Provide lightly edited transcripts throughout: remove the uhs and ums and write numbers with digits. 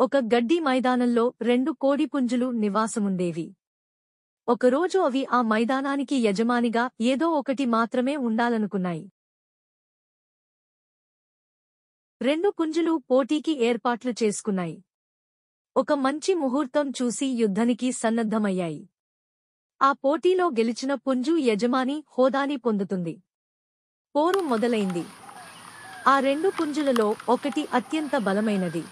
ఒక గడ్డి మైదానంలో 2 కోడిపుంజులు నివాసముండేవి. ఒకరోజు అవి ఆ మైదానానికి యజమానిగా ఏదో ఒకటి మాత్రమే ఉండాలనుకున్నాయి. 2 పుంజులు పోటీకి ఏర్పాట్లు చేసుకున్నాయి. ఒక మంచి ముహూర్తం చూసి యుద్ధానికి సన్నద్ధమయ్యాయి. ఆ పోటీలో గెలిచిన పుంజు యజమాని హోదాని పొందుతుంది. పోరు మొదలైంది. ఆ 2 పుంజులలో ఒకటి అత్యంత బలమైనది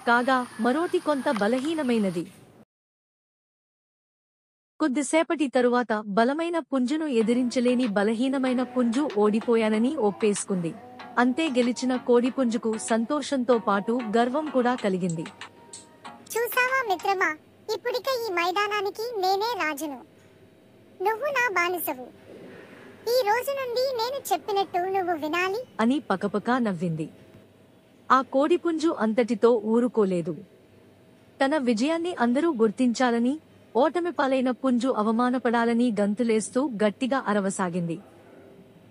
కాగా మరోటి కొంత బలహీనమైనది. కొద్దిసేపటి తరువాత బలమైన పుంజును ఎదిరించలేని బలహీనమైన పుంజు ఓడిపోయానని ఒప్పేసుకుంది. అంతే గెలిచిన కోడిపుంజుకు సంతోషంతో పాటు గర్వం కూడా కలిగింది. చూసావా మిత్రమా, ఇప్పుడిక ఈ మైదానానికి నేనే రాజును. నువ్వు నా బానిసవు. ఈ రోజు నుండి నేను చెప్పినట్టు నువ్వు వినాలి అని పకపకా నవ్వింది. ఆ కోడిపుంజు అంతటితో ఊరుకోలేదు. తన విజయాన్ని అందరూ గుర్తించాలని, ఓటమి పాలైన పుంజు అవమానపడాలని గంతులేస్తూ గట్టిగా అరవసాగింది.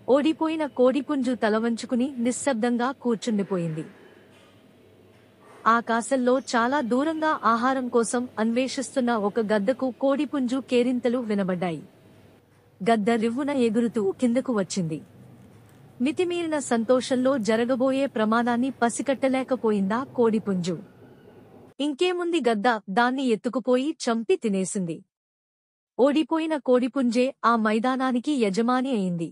ఓడిపోయిన కోడిపుంజు తలవంచుకుని నిశ్శబ్దంగా కూర్చుండిపోయింది. ఆకాశంలో చాలా దూరంగా ఆహారం కోసం అన్వేషిస్తున్న ఒక గద్దకు కోడిపుంజు కేరింతలు వినబడ్డాయి. గద్ద రివ్వున ఎగురుతూ కిందకు వచ్చింది. మితిమీరిన సంతోషంలో జరగబోయే ప్రమాదాన్ని పసికట్టలేకపోయిందా కోడిపుంజు. ఇంకేముంది, గద్ద దాన్ని ఎత్తుకుపోయి చంపి తినేసింది. ఓడిపోయిన కోడిపుంజే ఆ మైదానానికి యజమాని అయింది.